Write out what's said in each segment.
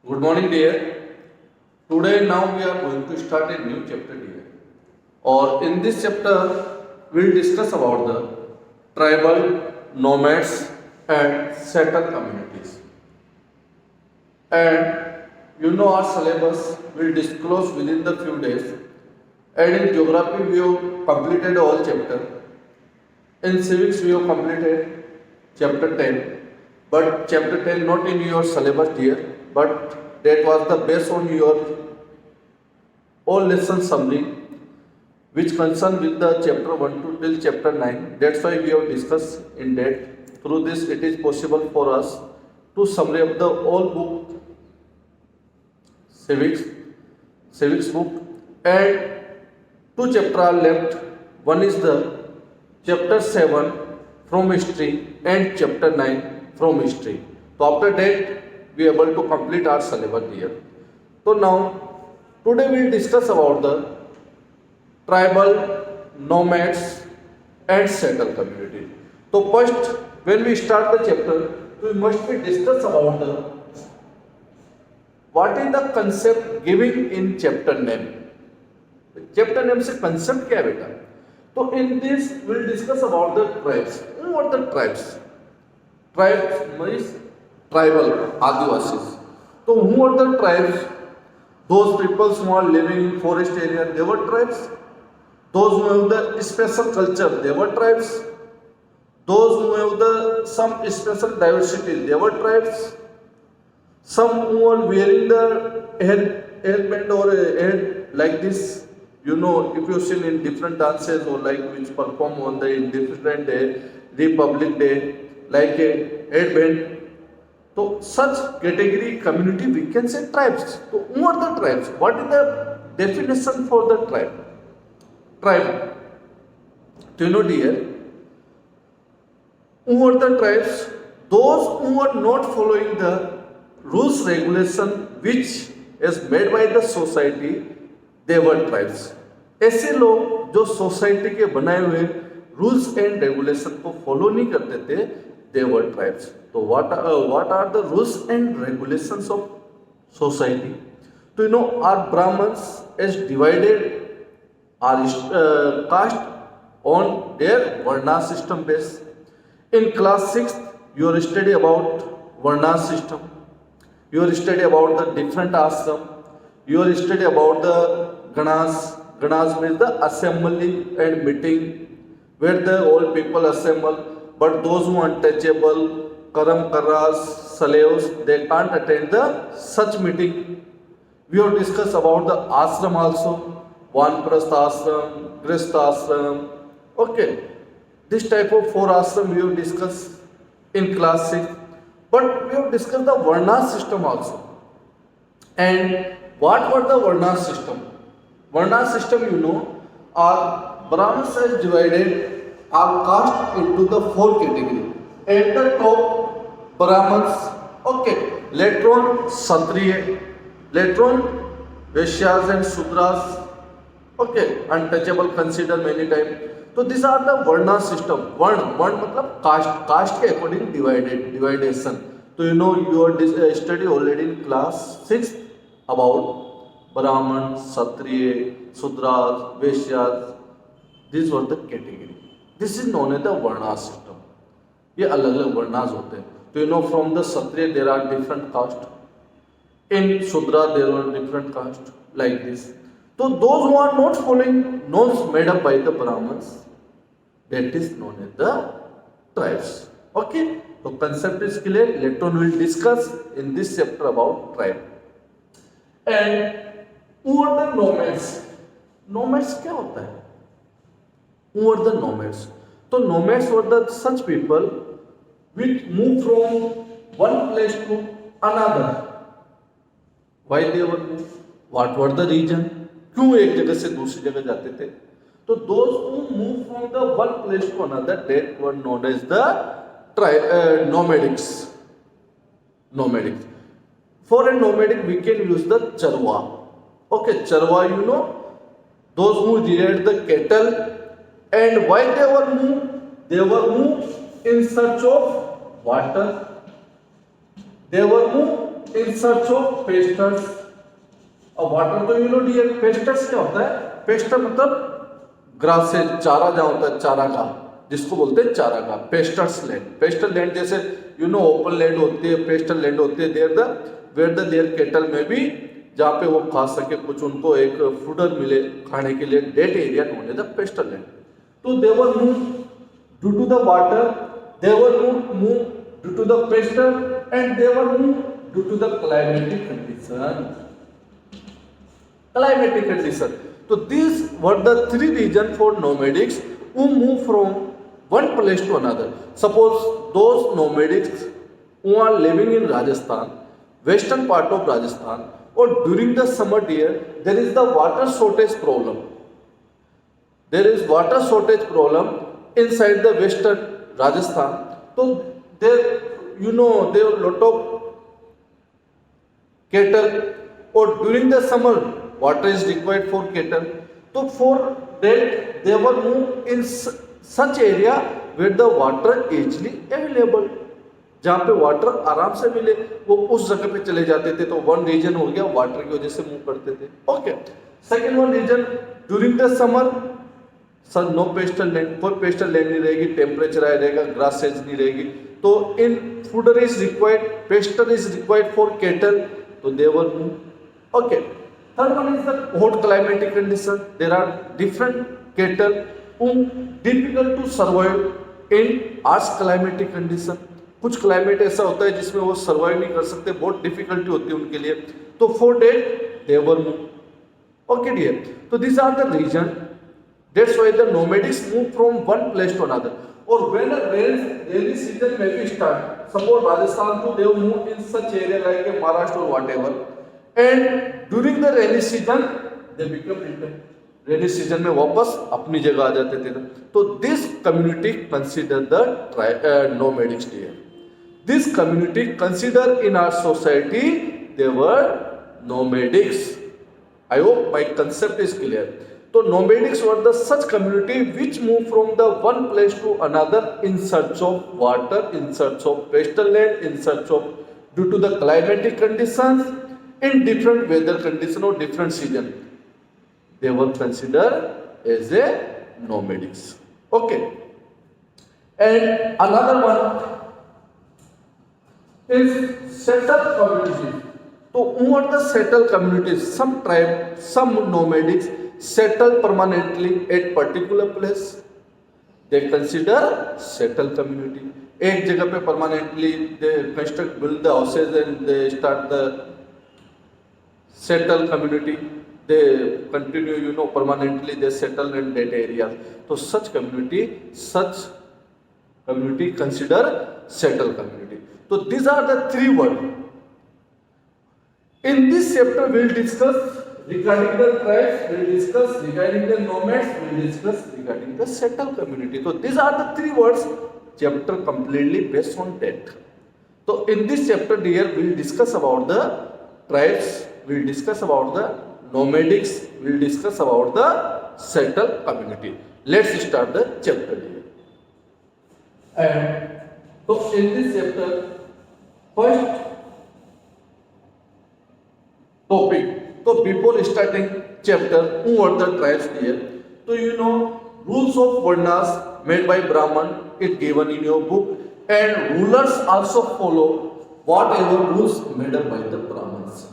Good morning, dear. Today, now we are going to start a new chapter, dear. Or in this chapter, we'll discuss about the tribal, nomads, and settled communities. And our syllabus will disclose within the few days. And in geography, we have completed all chapter. In civics, we have completed chapter 10. But chapter 10 not in your syllabus, dear. But that was the base on your all lesson summary which concern with the chapter 1 to till chapter 9. That's why we have discussed in depth. Through this, it is possible for us to summary up the all book civics, civics book, and two chapters are left. One is the chapter 7 from history and chapter 9 from history. So after that, we are able to complete our syllabus here. So now, today we will discuss about the tribal, nomads, and settled community. So first, when we start the chapter, we must be discuss about the what is the concept giving in chapter name. Chapter name से concept क्या है बेटा? तो in this will discuss about the tribes. What the tribes? Tribes means tribal, आदिवासी. तो who are the tribes? Those peoples who are living in forest area, they were tribes. Those who have the special culture, they were tribes. Those who have the some special diversity, they were tribes. Some who are wearing the hairband or a head like this. If you see in different dances or like which perform on the in different day, Republic Day, like a headband. So such category community we can say tribes. So who are the tribes? What is the definition for the tribe? Tribe. Do you know, dear? Who are the tribes? Those who are not following the rules regulation which is made by the society, they were tribes. ऐसे लोग जो society के बनाए हुए rules and regulation को follow नहीं करते थे, they were tribes. तो what are the rules and regulations of society? तो our Brahmins is divided our caste on their Varna system base. In class 6th, you are study about Varna system. You are study about the different ashram. You are study about the Ganas. Ganas means the assembly and meeting where the all people assemble. But those who are untouchable, karam karas, slaves, they can't attend the such meeting. We have discussed about the ashram also. Vanprastha ashram, Grihastha ashram. Okay. This type of 4 ashram we have discussed in class 6. But we have discussed the Varna system also. And what were the Varna system? Varna system, our Brahmins is divided our caste into the 4 categories. At the top, Brahmins, okay, later on Kshatriya, later on Vaishyas and Sudras, okay, untouchable considered many times. So these are the Varna system. Varna मतलब caste के according dividation. So you are study already in class 6 about Brahman, Kshatriya, Sudras, Vaishyas. These were the category. This is known as the Varna system. ये अलग-अलग वर्णास होते हैं. तो from the Kshatriya there are different caste. In Sudra there are different caste like this. So those who are not following norms made up by the Brahmins, that is known as the tribes. Okay? So concept is clear. Later on we will discuss in this chapter about tribe. And who are the nomads? Nomads क्या होता है? Who are the nomads? So nomads were the such people which move from one place to another. Why they were moved? What were the reason? क्यों एक जगह से दूसरी जगह जाते थे? तो those who move from the one place to another, that were known as the nomadics. Nomadics. For a nomadic, we can use the charwa. Okay, charwa, those who reared the cattle, and why they were moved? They were moved in search of water. They were moved in search of pesters water. तो you know dear pesters क्या होता है? Pasteur मतलब grasses, चारा जहाँ होता है चारा का, जिसको बोलते हैं चारा का, पेस्टर्स लैंड। पेस्टर लैंड जैसे यू नो ओपन लैंड होती है, पेस्टर लैंड होती है there the where the there cattle में भी, जहाँ पे वो खा सके, कुछ उनको एक फूडर मिले खाने के लिए, that area known as the pasture land. तो they were move due to the water, they were move due to the pasture and they were move due to the climatic condition. Climatic condition. So these were the three reasons for nomadics who move from one place to another. Suppose those nomadics who are living in Rajasthan, western part of Rajasthan, or during the summer year, there is the water shortage problem. There is water shortage problem inside the western Rajasthan. So there, you know, there are lot of cattle, or during the summer water is required for cattle. So for that they were moved in such area where the water easily available, जहाँ पे water आराम से मिले, वो उस जगह पे चले जाते थे। तो वन रीजन हो गया, वाटर की वजह से मूव करते थे। Okay, second one reason, during the summer sir no pasture land, कोई पेस्टल लैंड नहीं रहेगी, टेम्परेचर आया रहेगा, ग्रासेज नहीं रहेगी, तो in fodder is required, pasture is required for cattle, तो they were move. Okay, third one is the hot climatic condition. There are different cattle who difficult to survive in harsh climatic condition. कुछ climate ऐसा होता है जिसमें वो survive नहीं कर सकते, बहुत डिफिकल्टी होती है उनके लिए, तो for that they were move. Okay dear, तो this are the reason, that's why the nomadics move from one place to another. और when a rainy season may be start, suppose Rajasthan to they move in such area like Maharashtra और whatever, and during the rainy season they become returned. Rainy season में वापस अपनी जगह आ जाते थे। तो this community consider the nomadics dear. This community consider in our society they were nomadics. I hope my concept is clear. तो nomadics were the such community which move from the one place to another in search of water, in search of pasture land, in search of due to the climatic conditions, in different weather condition or different season, they were considered as a nomadics. Okay, and another one is settled communities. So who are the settled communities? Some tribe, some nomadics settle permanently at particular place, they consider settled community. एक जगह पे permanently they construct, build the houses and they start the settle community, they continue, you know, permanently they settle in that area. So such community consider settled community. So these are the three words. In this chapter we will discuss regarding the tribes, we will discuss regarding the nomads, we will discuss regarding the settled community. So these are the three words, chapter completely based on that. So in this chapter dear we will discuss about the tribes, we will discuss about the nomadics, we will discuss about the settled community. Let's start the chapter here. And so in this chapter, first topic, so before starting chapter, who are the tribes here? So you know, rules of Varnas made by Brahman is given in your book, and rulers also follow whatever rules made up by the Brahmins,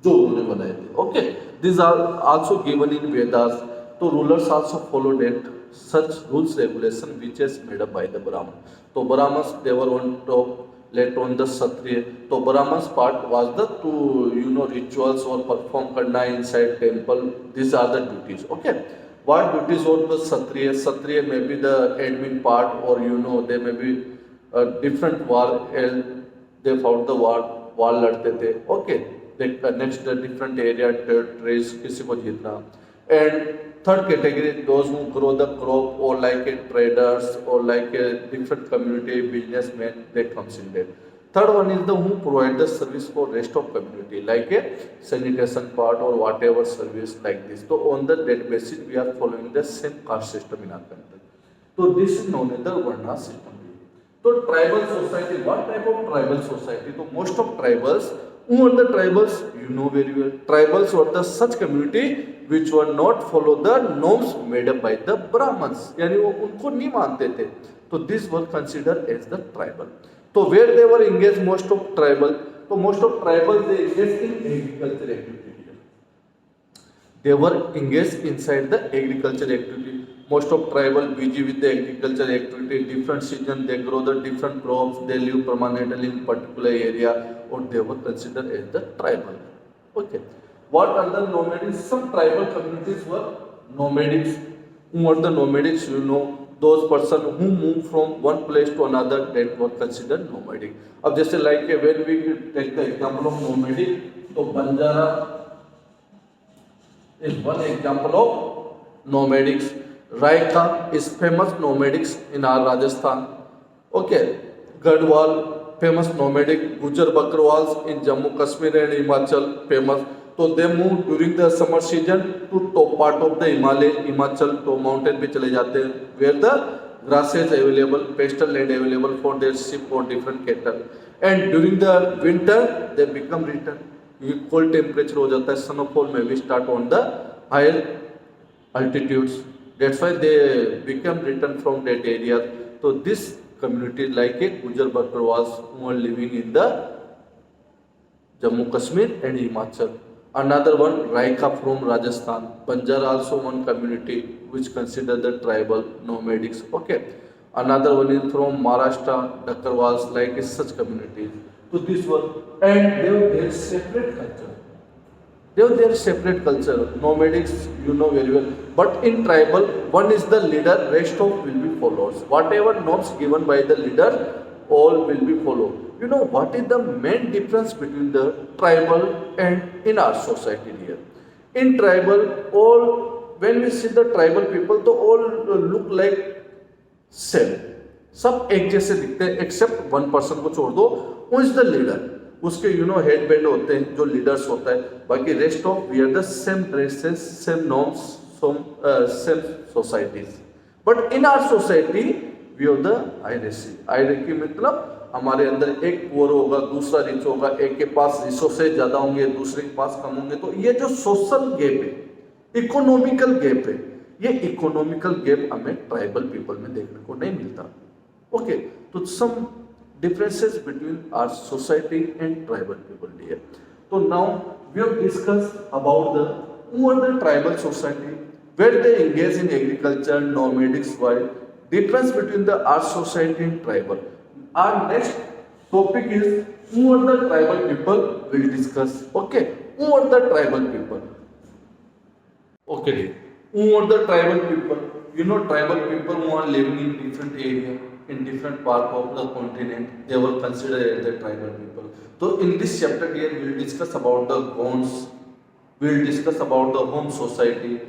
जो उन्होंने बनाए थे। Okay, this are also given in Vedas. तो rulers also follow that such rules regulation which is made up by the Brahmin. तो Brahmins they were on top, let on the Kshatriya. तो Brahmins part was the to you know rituals और perform करना inside temple, this are the duties. Okay, what duties of the Kshatriya? Kshatriya may be the admin part, और you know दे में be different war, they fought the war लड़ते थे। Okay, next different area territories, किसी को जीतना। And third category those who grow the crop और like a traders और like a different community businessman, they comes in that. Third one is the who provide the service for rest of community like a sanitation part और whatever service like this. तो on the that basis we are following the same caste system in our country. तो this is known as the varna system. तो tribal society, what type of tribal society? तो most of tribals Who are the tribals? You know very well. Tribals were the such community which were not follow the norms made up by the Brahmins. यानी वो उनको नहीं मानते थे. तो this were considered as the tribal. तो where they were engaged most of tribal. तो most of tribal they engaged in agriculture activity. They were engaged inside the agriculture activity. Most of tribal busy with the agriculture activity. Different season they grow the different crops. They live permanently in particular area, or they were considered as the tribal. Okay. What are the nomadics? Some tribal communities were nomadics. Who are the nomadics? You know, those person who move from one place to another, that were considered nomadic. अब जैसे like when we take the example of nomadic, तो Banjara is one example of nomadics. Raika is famous nomadics in our Rajasthan. Okay, Gadwal famous nomadic. Gujar Bakrwals in Jammu Kashmir and Himachal famous. So they move during the summer season to top part of the Himachal to mountain पे चले जाते हैं where the grasses available, pasture land available for their sheep or different cattle. And during the winter they become return. ये cold temperature हो जाता है, snowfall may be start on the higher altitudes. That's why they become return from that area. So this community like a Gujar Bakrwals who are living in the Jammu Kashmir and Himachal. Another one Raika from Rajasthan. Banjara also one community which consider the tribal nomadics. Okay. Another one is from Maharashtra, Dakkarwals like such communities. So this one, and they have their separate culture. They have their separate culture. Nomadics, you know very well. But in tribal, one is the leader, rest of will be followers. Whatever norms given by the leader, all will be followed. You know what is the main difference between the tribal and in our society here? In tribal, all when we see the tribal people, तो all look like same. सब एक जैसे दिखते हैं, except one person को छोड़ दो, who is the leader? उसके हेड बैंड होते हैं जो लीडर्स होता है. बाकी rest of we are the same dresses, same norms, same societies. But in our society we have the hierarchy. Hierarchy मतलब हमारे अंदर एक पुअर होगा, दूसरा रिच होगा, एक के पास रिसोर्सेज ज्यादा होंगे, दूसरे के पास कम होंगे. तो ये जो सोशल गैप है, इकोनॉमिकल गैप है, ये इकोनॉमिकल गैप हमें ट्राइबल पीपल में देखने को नहीं मिलता. ओके, तो सम differences between our society and tribal people here. So now we have discussed about the who are the tribal society, where they engage in agriculture, nomadics, while difference between the our society and tribal. Our next topic is who are the tribal people. We'll discuss. Okay, who are the tribal people? Okay, who are the tribal people? You know, tribal people who are living in different areas, in different part of the continent, they were considered as the tribal people. So in this chapter here we will discuss about the Gonds, we will discuss about the home society,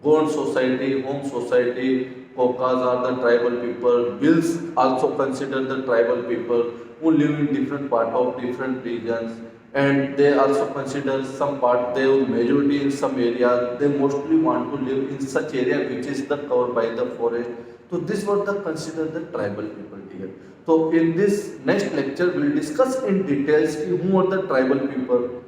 Gond society, home society. Kokas are the tribal people. Bills also considered the tribal people who live in different part of different regions, and they also consider some part they have majority in some areas. They mostly want to live in such area which is the covered by the forest. So this was the considered the tribal people here. So in this next lecture we will discuss in details who are the tribal people,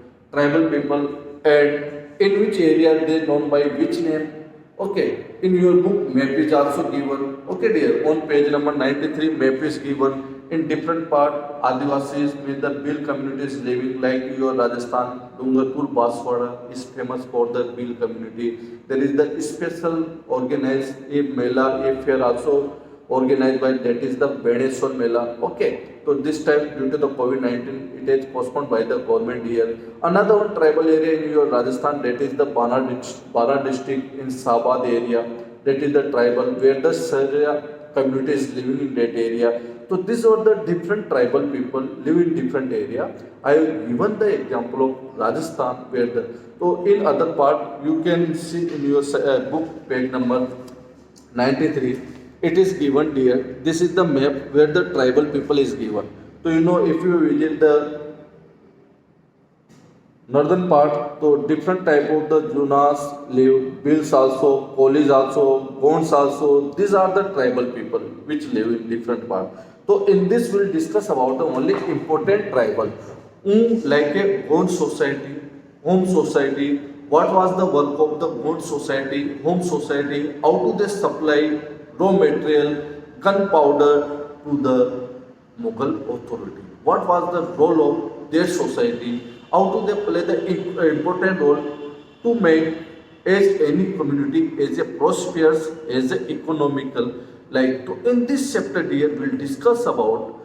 and in which area they known by which name. Okay, in your book map is also given. Okay dear, on page number 93 map is given. In different part, Adivasis with the Bhil communities living like your Rajasthan, Dungarpur, Baswara is famous for the Bhil community. There is the special organized a Mela, a fair also organized by that is the Beneshwar Mela. Okay, so this time due to the COVID-19 it is postponed by the government here. Another one tribal area in your Rajasthan, that is the Bara district in Sabad area. That is the tribal where the Saria community is living in that area. So these are the different tribal people live in different area. I have given the example of Rajasthan where the, so in other part you can see in your book page number 93 it is given here. This is the map where the tribal people is given. So you know, if you visit the northern part, so different type of the Junas live, Bills also, Kolis also, Gonds also. These are the tribal people which live in different part. So in this we'll discuss about the only important tribal. like a Gond society, home society. What was the work of the Gond society, home society? How do they supply raw material, gunpowder to the Mughal authority? What was the role of their society? How do they play the important role to make as any community as a prosperous, as a economical? Like to, in this chapter, dear, we'll discuss about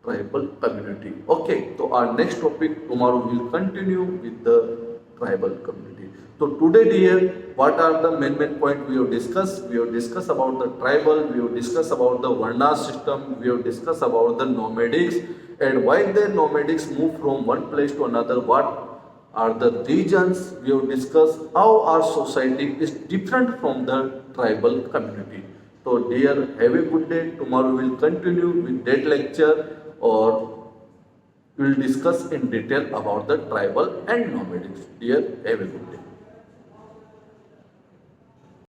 tribal community. Okay, so our next topic tomorrow will continue with the tribal community. So today, dear, what are the main point we have discussed? We have discussed about the tribal, we have discussed about the Varna system, we have discussed about the nomadics and why the nomadics move from one place to another, what are the regions. We have discussed how our society is different from the tribal community. So dear, have a good day. Tomorrow we will continue with that lecture, or we will discuss in detail about the tribal and nomadics. Dear, have a good day.